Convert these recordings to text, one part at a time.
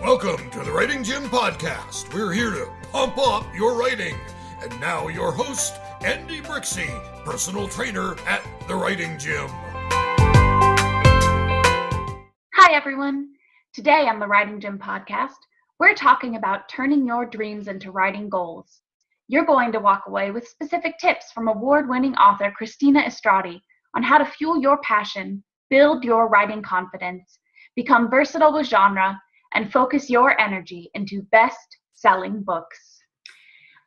Welcome to the Writing Gym Podcast. We're here to pump up your writing. And now your host, Andy Brixey, personal trainer at the Writing Gym. Hi, everyone. Today on the Writing Gym Podcast, we're talking about turning your dreams into writing goals. You're going to walk away with specific tips from award-winning author Cristina Istrati on how to fuel your passion, build your writing confidence, become versatile with genre, and focus your energy into best-selling books.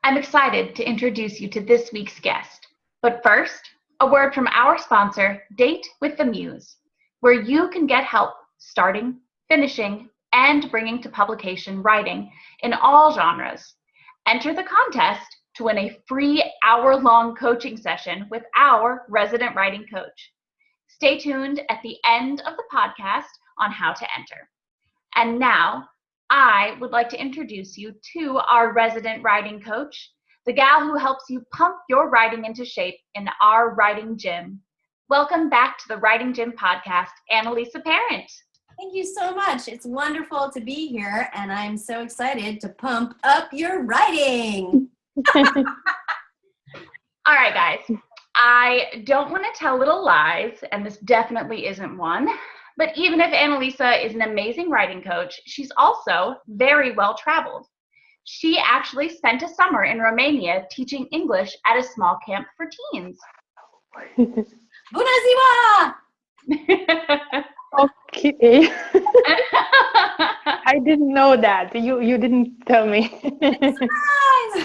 I'm excited to introduce you to this week's guest. But first, a word from our sponsor, Date with the Muse, where you can get help starting, finishing, and bringing to publication writing in all genres. Enter the contest to win a free hour-long coaching session with our resident writing coach. Stay tuned at the end of the podcast on how to enter. And now, I would like to introduce you to our resident writing coach, the gal who helps you pump your writing into shape in our writing gym. Welcome back to the Writing Gym Podcast, Annalisa Parent. Thank you so much. It's wonderful to be here, and I'm so excited to pump up your writing. All right, guys. I don't want to tell little lies, and this definitely isn't one. But even if Annalisa is an amazing writing coach, she's also very well traveled. She actually spent a summer in Romania teaching English at a small camp for teens. Bună ziua! Okay. I didn't know that. You didn't tell me. Surprise!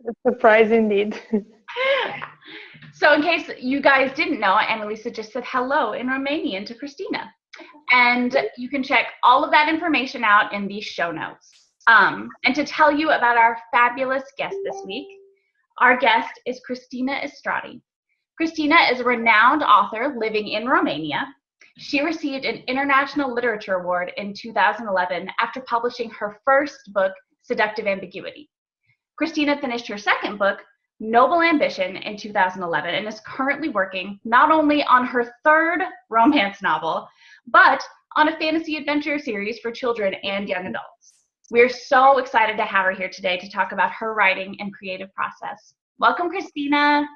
A surprise indeed. So in case you guys didn't know, Annalisa just said hello in Romanian to Cristina. And you can check all of that information out in the show notes. And to tell you about our fabulous guest this week, our guest is Cristina Istrati. Cristina is a renowned author living in Romania. She received an International Literature Award in 2011 after publishing her first book, Seductive Ambiguity. Cristina finished her second book, Noble Ambition, in 2011 and is currently working not only on her third romance novel, but on a fantasy adventure series for children and young adults. We're so excited to have her here today to talk about her writing and creative process. Welcome, Cristina.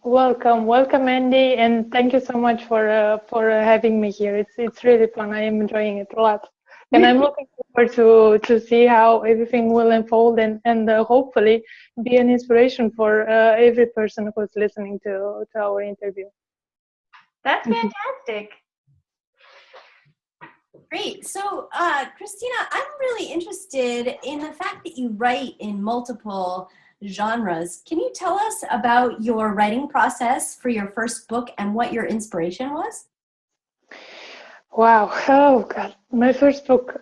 Welcome, Andy, and thank you so much for having me here. It's really fun. I am enjoying it a lot, and I'm looking forward to see how everything will unfold and hopefully be an inspiration for every person who's listening to our interview. That's fantastic. Great. So, Cristina, I'm really interested in the fact that you write in multiple genres. Can you tell us about your writing process for your first book and what your inspiration was? Wow. Oh, God. My first book.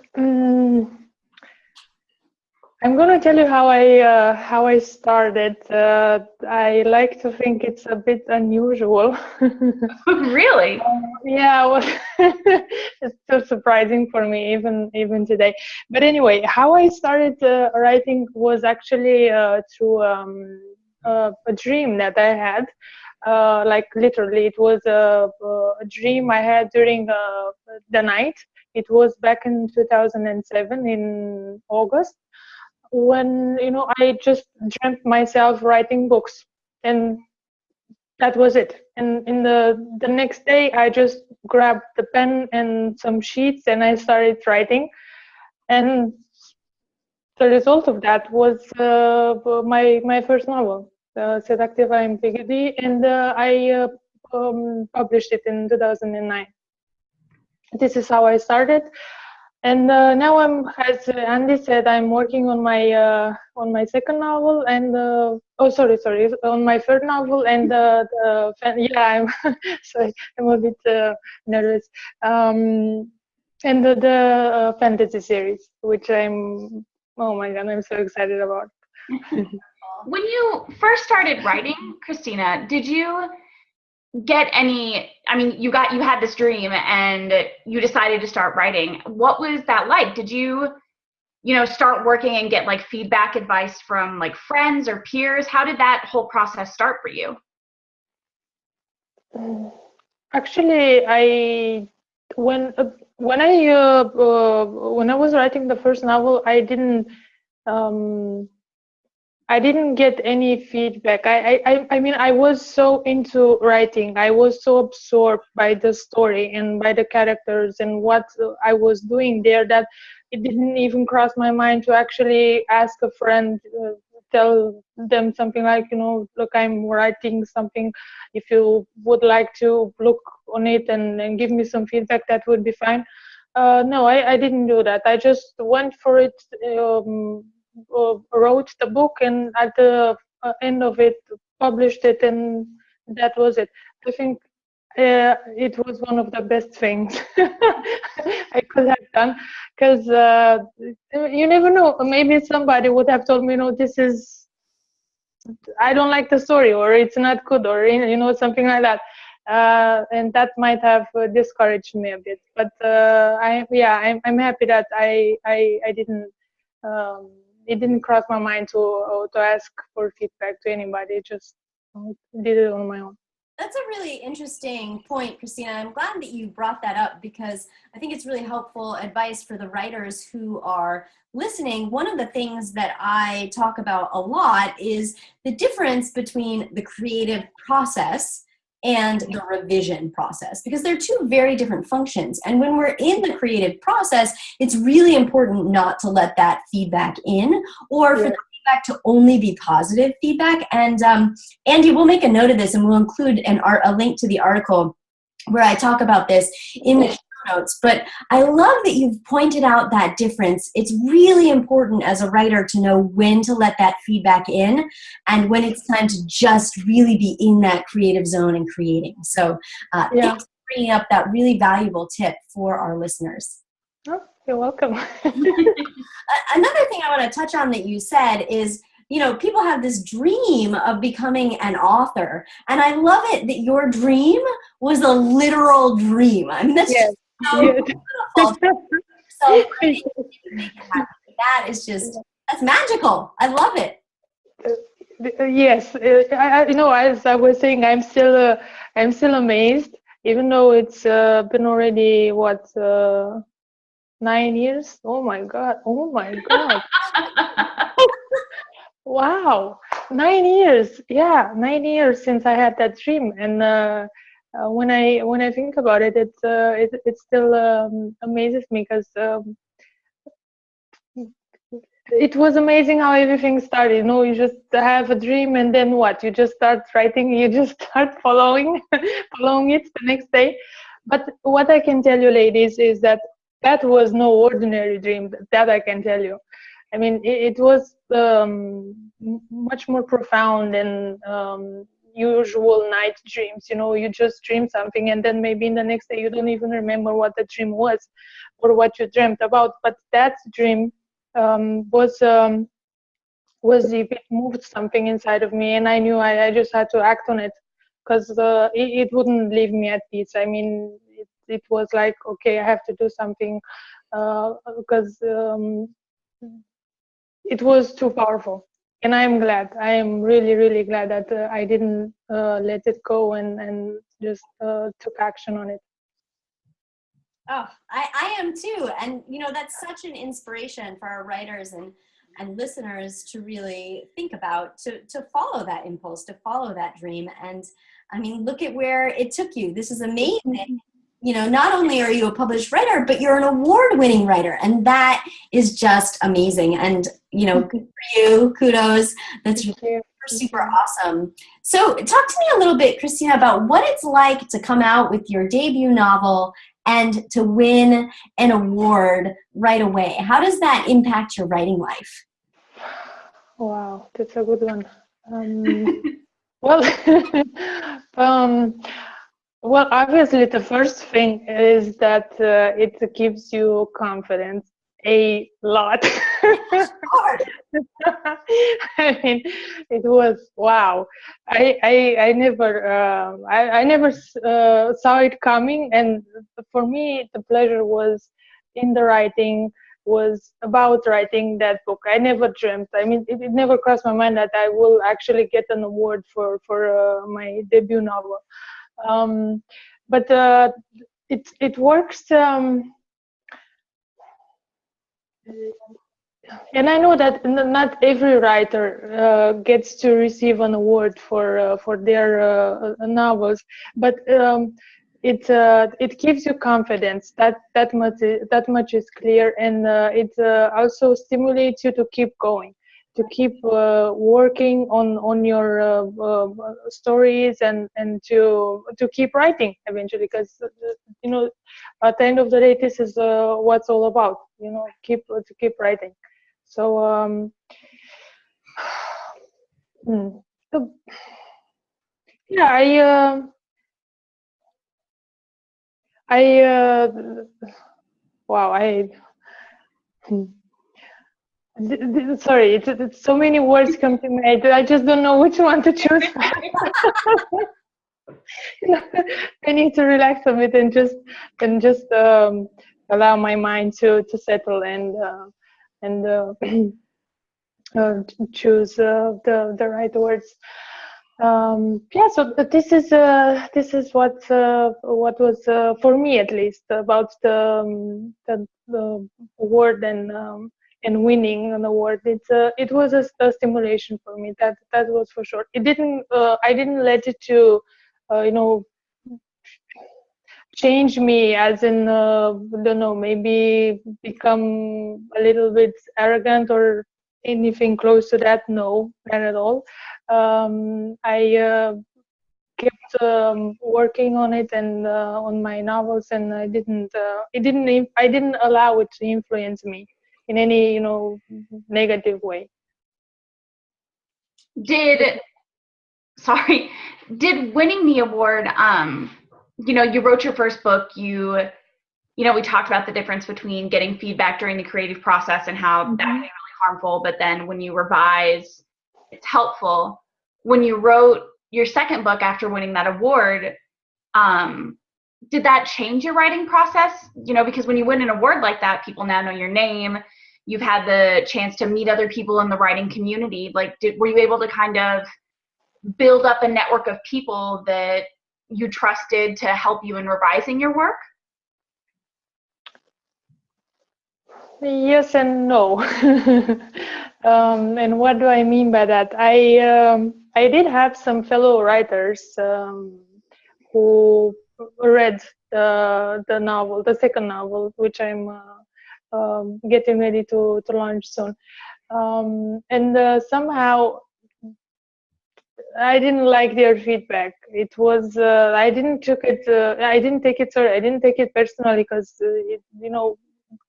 I'm going to tell you how I started. I like to think it's a bit unusual. Really? Yeah, well, it's still surprising for me even today. But anyway, how I started writing was actually through a dream that I had. Like literally, it was a dream I had during the night. It was back in 2007 in August, when I just dreamt myself writing books, and that was it. And in the next day, I just grabbed the pen and some sheets and I started writing. And the result of that was my first novel, Seductive Ambiguity, and I published it in 2009. This is how I started. And now as Andy said, I'm working on my second novel and on my third novel and I'm sorry, I'm a bit nervous. And the fantasy series, which oh my God, I'm so excited about. When you first started writing, Cristina, did you get any, you had this dream and you decided to start writing. What was that like? Did you start working and get like feedback, advice from like friends or peers? How did that whole process start for you? Actually, when when I was writing the first novel, um, I didn't get any feedback. I mean, I was so into writing. I was so absorbed by the story and by the characters and what I was doing there that it didn't even cross my mind to actually ask a friend, tell them something like, look, I'm writing something. If you would like to look on it and give me some feedback, that would be fine. No, I didn't do that. I just went for it. Wrote the book, and at the end of it published it, and that was it. I think it was one of the best things I could have done, because you never know, maybe somebody would have told me, this is, I don't like the story, or it's not good, or something like that, and that might have discouraged me a bit. But I'm happy that I didn't. It didn't cross my mind to ask for feedback to anybody. Just did it on my own. That's a really interesting point, Cristina. I'm glad that you brought that up, because I think it's really helpful advice for the writers who are listening. One of the things that I talk about a lot is the difference between the creative process and the revision process, because they're two very different functions. And when we're in the creative process, it's really important not to let that feedback in, or for the feedback to only be positive feedback. And Andy, we'll make a note of this, and we'll include a link to the article where I talk about this in the show notes. But I love that you've pointed out that difference. It's really important as a writer to know when to let that feedback in and when it's time to just really be in that creative zone and creating. So thanks for bringing up that really valuable tip for our listeners. Oh, you're welcome. Another thing I want to touch on that you said is, people have this dream of becoming an author. And I love it that your dream was a literal dream. I mean, that's just so beautiful. So make it happen. That is that's magical. I love it. Yes. As I was saying, I'm still amazed, even though it's been already, 9 years? Oh my God. Wow, 9 years. Yeah, 9 years since I had that dream. And when I think about it, it still amazes me, because it was amazing how everything started. You just have a dream, and then what? You just start writing. You just start following it the next day. But what I can tell you, ladies, is that was no ordinary dream. That I can tell you. I mean, it was much more profound than usual night dreams. You just dream something, and then maybe in the next day you don't even remember what the dream was or what you dreamt about. But that dream it moved something inside of me, and I knew I just had to act on it, because it wouldn't leave me at peace. I mean, it was like, okay, I have to do something, because it was too powerful. And I am really, really glad that I didn't let it go and just took action on it. Oh, I am too. And, that's such an inspiration for our writers and listeners to really think about, to follow that impulse, to follow that dream. And I mean, look at where it took you. This is amazing. Not only are you a published writer, but you're an award-winning writer. And that is just amazing. And, good for you. Kudos. That's super awesome. So talk to me a little bit, Cristina, about what it's like to come out with your debut novel and to win an award right away. How does that impact your writing life? Wow, that's a good one. Well, well, obviously, the first thing is that it gives you confidence a lot. I mean, it was wow. I never saw it coming, and for me, the pleasure was in the writing. Was about writing that book. I never dreamt. I mean, it never crossed my mind that I will actually get an award for my debut novel. But it works. And I know that not every writer gets to receive an award for their novels, but it gives you confidence. That much is clear, and it also stimulates you to keep going, to keep working on your stories, and to keep writing eventually, because at the end of the day, this is what's all about. To keep writing. So so, yeah, wow, sorry, it's so many words come to me. I just don't know which one to choose. I need to relax a bit and just allow my mind to settle and choose the right words. So this is what was for me, at least, about the award and winning an award. It was a stimulation for me. That was for sure. It didn't I didn't let it to change me, as in don't know, maybe become a little bit arrogant or anything close to that. No, not at all. I kept working on it and on my novels, and I didn't allow it to influence me in any negative way. Did winning the award, you wrote your first book, we talked about the difference between getting feedback during the creative process and how that can be really harmful, but then when you revise, it's helpful. When you wrote your second book after winning that award, did that change your writing process? Because when you win an award like that, people now know your name. You've had the chance to meet other people in the writing community. Were you able to kind of build up a network of people that you trusted to help you in revising your work? Yes and no. And what do I mean by that? I did have some fellow writers who read the novel, the second novel, which I'm getting ready to launch soon. And somehow I didn't like their feedback. It was I didn't take it sorry. I didn't take it personally, because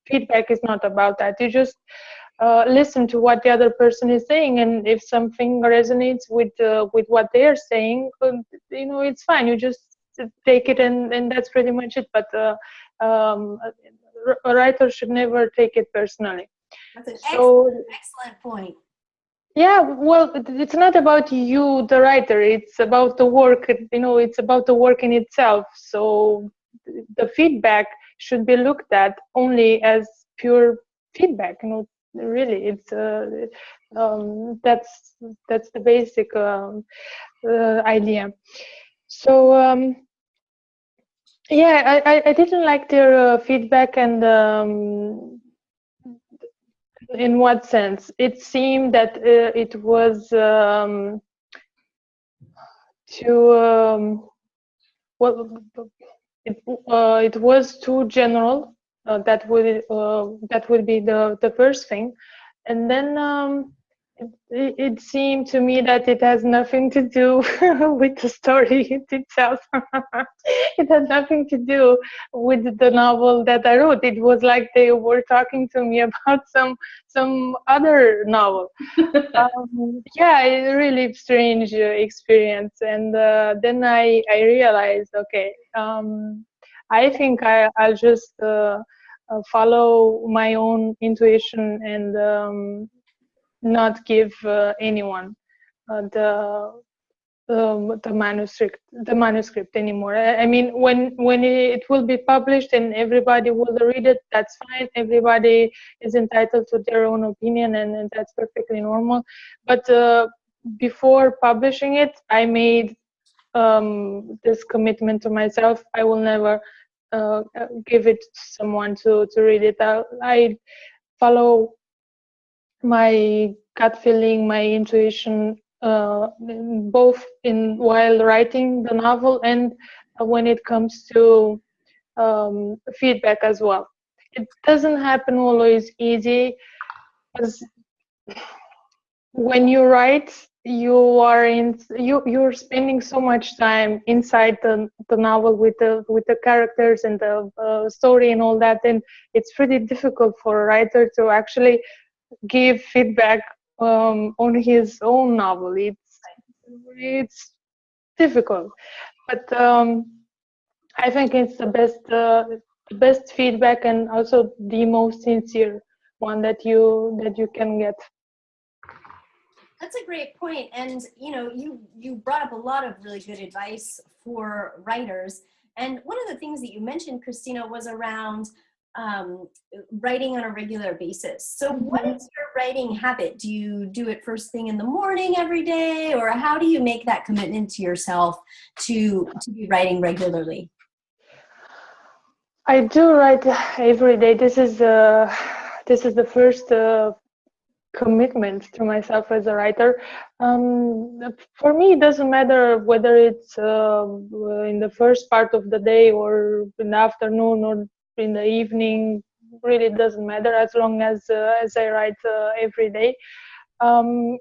feedback is not about that. You just listen to what the other person is saying, and if something resonates with what they are saying, it's fine. You just take it, and that's pretty much it. But a writer should never take it personally. That's an excellent point. Yeah, well, it's not about you, the writer. It's about the work. It's about the work in itself. So the feedback should be looked at only as pure feedback. Really, it's that's the basic idea. So yeah, I didn't like their feedback, and in what sense? It seemed that it was it was too general. That would be the first thing, and then it seemed to me that it has nothing to do with the story itself. It had nothing to do with the novel that I wrote. It was like they were talking to me about some other novel. Yeah, a really strange experience. And then I realized, okay, I think I'll just follow my own intuition and not give anyone the manuscript anymore. I mean, when it will be published and everybody will read it, that's fine. Everybody is entitled to their own opinion, and that's perfectly normal. But before publishing it, I made this commitment to myself. I will never give it to someone to read it. follow my gut feeling, my intuition, both in while writing the novel and when it comes to feedback as well. It doesn't happen always easy, because when you write, you're spending so much time inside the novel with the characters and the story and all that, and it's pretty difficult for a writer to actually give feedback on his own novel. It's difficult, but I think it's the best feedback, and also the most sincere one that you can get. That's a great point. And you brought up a lot of really good advice for writers. And one of the things that you mentioned, Cristina, was around writing on a regular basis. So what is your writing habit? Do you do it first thing in the morning every day, or how do you make that commitment to yourself to be writing regularly? I do write every day. This is the first commitment to myself as a writer. For me, it doesn't matter whether it's in the first part of the day or in the afternoon or in the evening. Really doesn't matter, as long as I write every day.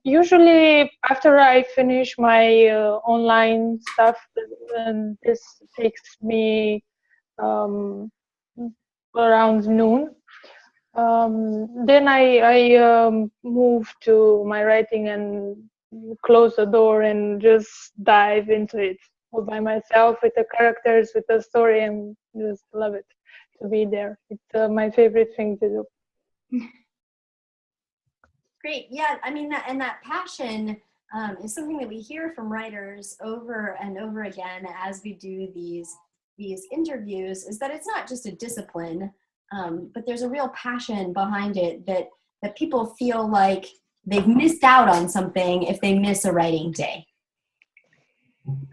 Usually after I finish my online stuff, and this takes me around noon. Then I move to my writing and close the door and just dive into it all by myself, with the characters, with the story, and just love it to be there. It's my favorite thing to do. Great. Yeah, I mean, that passion is something that we hear from writers over and over again as we do these interviews, is that it's not just a discipline, but there's a real passion behind it, that people feel like they've missed out on something if they miss a writing day.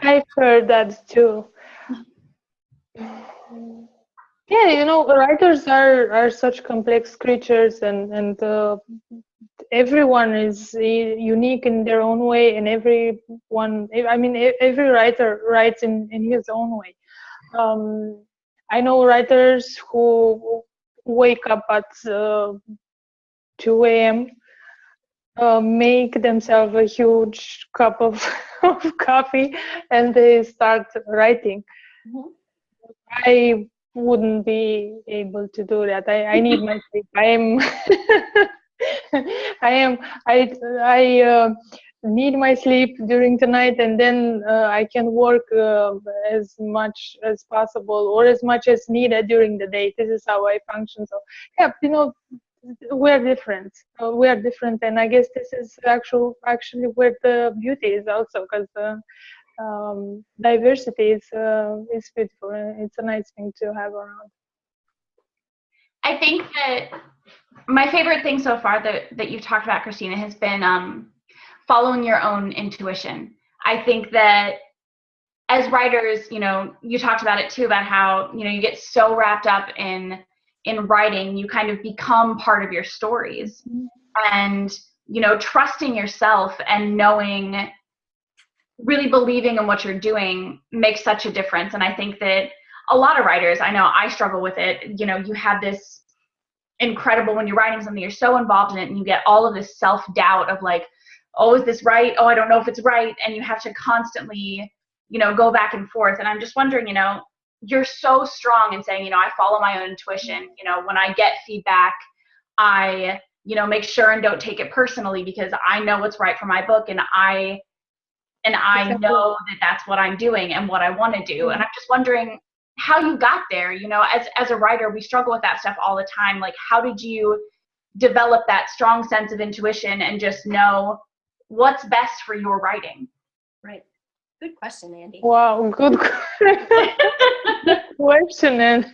I've heard that too. Yeah, writers are such complex creatures, and everyone is unique in their own way, and every writer writes in his own way. I know writers who wake up at 2 a.m., make themselves a huge cup of coffee, and they start writing. Mm-hmm. I wouldn't be able to do that. I need my sleep. I need my sleep during the night, and then I can work as much as possible, or as much as needed during the day. This is how I function. So yeah, we're different. And I guess this is actually where the beauty is also, because diversity is beautiful, and it's a nice thing to have around. I think that my favorite thing so far that you've talked about, Cristina, has been following your own intuition. I think that as writers, you talked about it too, about how, you get so wrapped up in writing, you kind of become part of your stories. And, trusting yourself and knowing, really believing in what you're doing makes such a difference. And I think that a lot of writers, I know I struggle with it, you have this incredible, when you're writing something, you're so involved in it, and you get all of this self-doubt of like, oh, is this right? Oh, I don't know if it's right. And you have to constantly, go back and forth. And I'm just wondering, you're so strong in saying, I follow my own intuition. When I get feedback, I, make sure and don't take it personally, because I know what's right for my book, and I know that that's what I'm doing and what I want to do. And I'm just wondering how you got there. As a writer, we struggle with that stuff all the time. Like, how did you develop that strong sense of intuition and just know what's best for your writing? Right. Good question, Andy. Wow, good question. And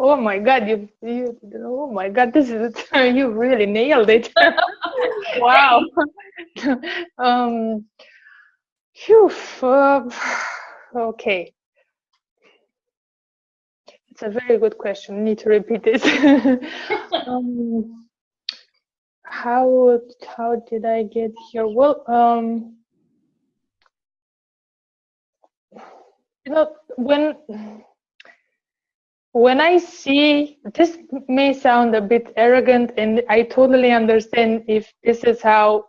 oh my God, you oh my God, this is you really nailed it. Wow. Phew, okay. It's a very good question. I need to repeat it. how did I get here? Well, when I see, this may sound a bit arrogant, and I totally understand if this is how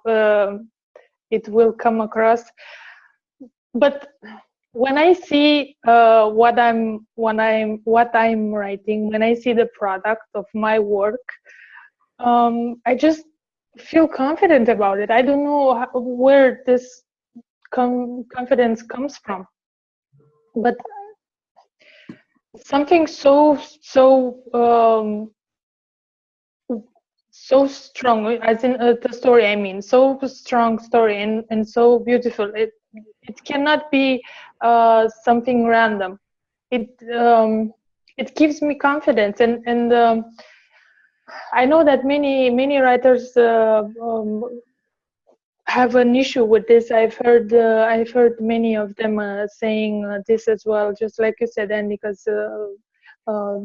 it will come across. But when I see what I'm writing, when I see the product of my work, I just feel confident about it. I don't know where this confidence comes from, but something so strong, as in the story, I mean, so strong story and so beautiful. It cannot be something random. It gives me confidence, and I know that many writers have an issue with this. I've heard many of them saying this as well, just like you said, Andy, because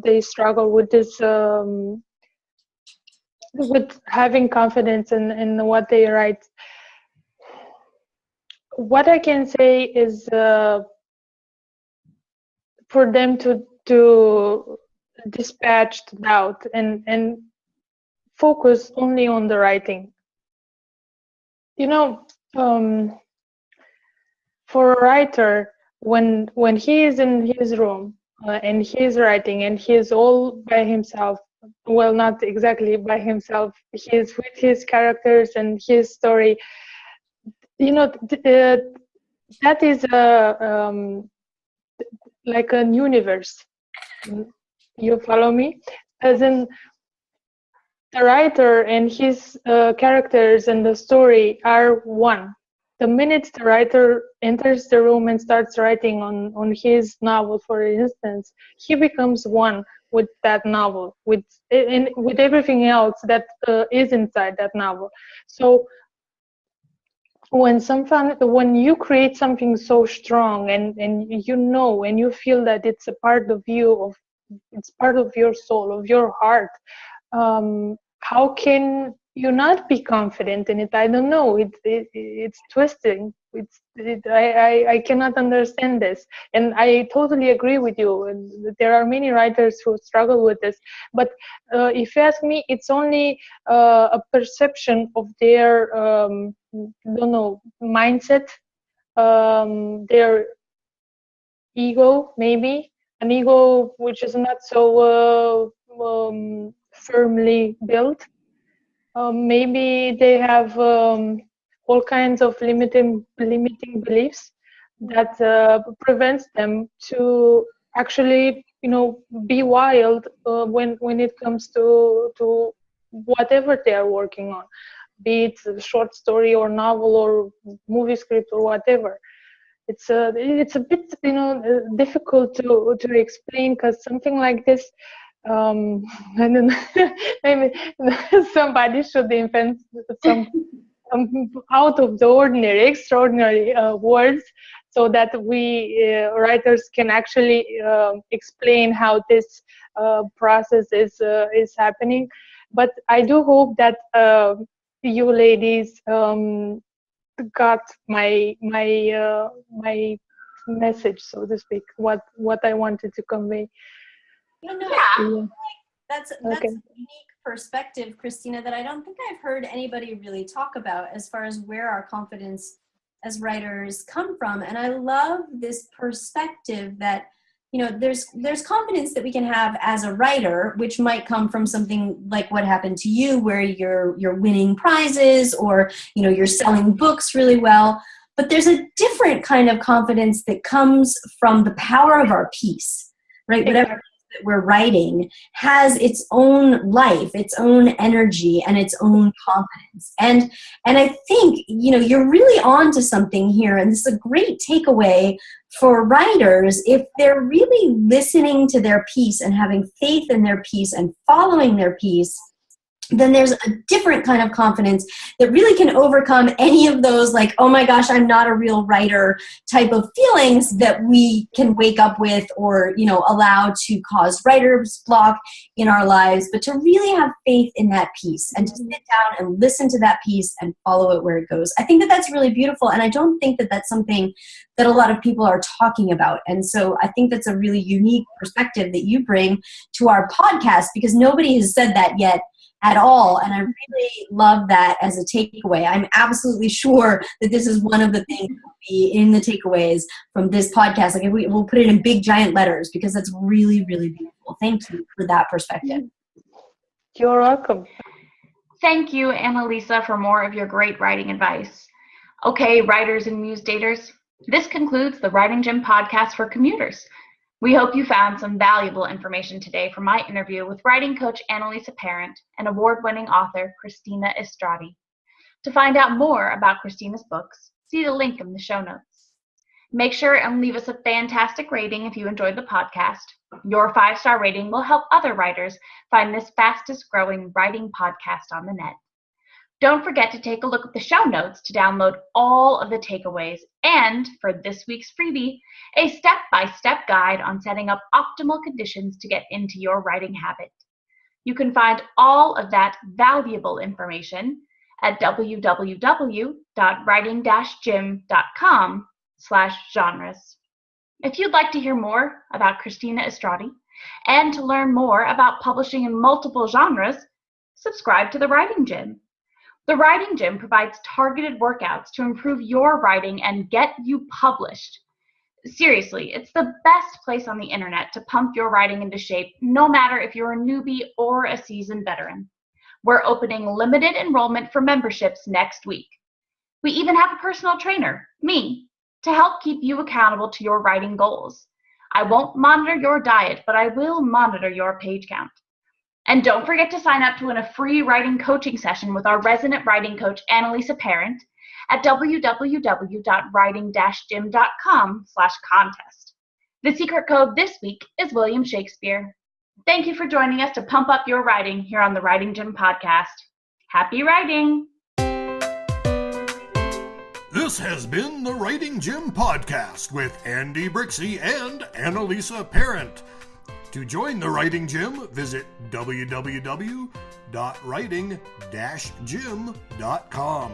they struggle with this, with having confidence in what they write. What I can say is for them to dispatch doubt and focus only on the writing. You know, for a writer, when he is in his room and he is writing and he is all by himself, well, not exactly by himself, he is with his characters and his story, you know, that is like a universe. You follow me? As in, the writer and his characters and the story are one. The minute the writer enters the room and starts writing on his novel, for instance, he becomes one with that novel, with everything else that is inside that novel. So when you create something so strong and you know and you feel that it's a part of you, it's part of your soul, of your heart, how can you not be confident in it? I don't know. It's twisting. I cannot understand this, and I totally agree with you. And there are many writers who struggle with this. But if you ask me, it's only a perception of their don't know, mindset, their ego, maybe an ego which is not so firmly built. Maybe they have all kinds of limiting beliefs that prevents them to actually, be wild when it comes to whatever they are working on, be it a short story or novel or movie script or whatever. It's a bit difficult to explain, because something like this, I don't know, maybe somebody should invent some out of the ordinary, extraordinary words, so that we writers can actually explain how this process is happening. But I do hope that you ladies got my message, so to speak, what I wanted to convey. Yeah. That's Okay. a unique perspective, Cristina, that I don't think I've heard anybody really talk about, as far as where our confidence as writers come from. And I love this perspective that, there's confidence that we can have as a writer, which might come from something like what happened to you, where you're winning prizes, or you're selling books really well. But there's a different kind of confidence that comes from the power of our piece, right? Exactly. Whatever that we're writing has its own life, its own energy, and its own confidence. And I think, you're really on to something here, and this is a great takeaway for writers. If they're really listening to their piece and having faith in their piece and following their piece, then there's a different kind of confidence that really can overcome any of those like, oh my gosh, I'm not a real writer type of feelings that we can wake up with or, allow to cause writer's block in our lives, but to really have faith in that piece and to sit down and listen to that piece and follow it where it goes. I think that that's really beautiful. And I don't think that that's something that a lot of people are talking about. And so I think that's a really unique perspective that you bring to our podcast, because nobody has said that yet at all. And I really love that as a takeaway. I'm absolutely sure that this is one of the things that will be in the takeaways from this podcast. Like we'll put it in big giant letters, because that's really, really beautiful. Thank you for that perspective. You're welcome. Thank you, Annalisa, for more of your great writing advice. Okay, writers and muse daters, this concludes the Writing Gym podcast for commuters. We hope you found some valuable information today from my interview with writing coach Annalisa Parent and award-winning author Cristina Istrati. To find out more about Cristina's books, see the link in the show notes. Make sure and leave us a fantastic rating if you enjoyed the podcast. Your 5-star rating will help other writers find this fastest-growing writing podcast on the net. Don't forget to take a look at the show notes to download all of the takeaways and, for this week's freebie, a step-by-step guide on setting up optimal conditions to get into your writing habit. You can find all of that valuable information at www.writing-gym.com/genres. If you'd like to hear more about Cristina Istrati and to learn more about publishing in multiple genres, subscribe to The Writing Gym. The Writing Gym provides targeted workouts to improve your writing and get you published. Seriously, it's the best place on the internet to pump your writing into shape, no matter if you're a newbie or a seasoned veteran. We're opening limited enrollment for memberships next week. We even have a personal trainer, me, to help keep you accountable to your writing goals. I won't monitor your diet, but I will monitor your page count. And don't forget to sign up to win a free writing coaching session with our resident writing coach, Annalisa Parent, at www.writing-gym.com/contest. The secret code this week is William Shakespeare. Thank you for joining us to pump up your writing here on the Writing Gym podcast. Happy writing! This has been the Writing Gym podcast with Andy Brixey and Annalisa Parent. To join the Writing Gym, visit www.writing-gym.com.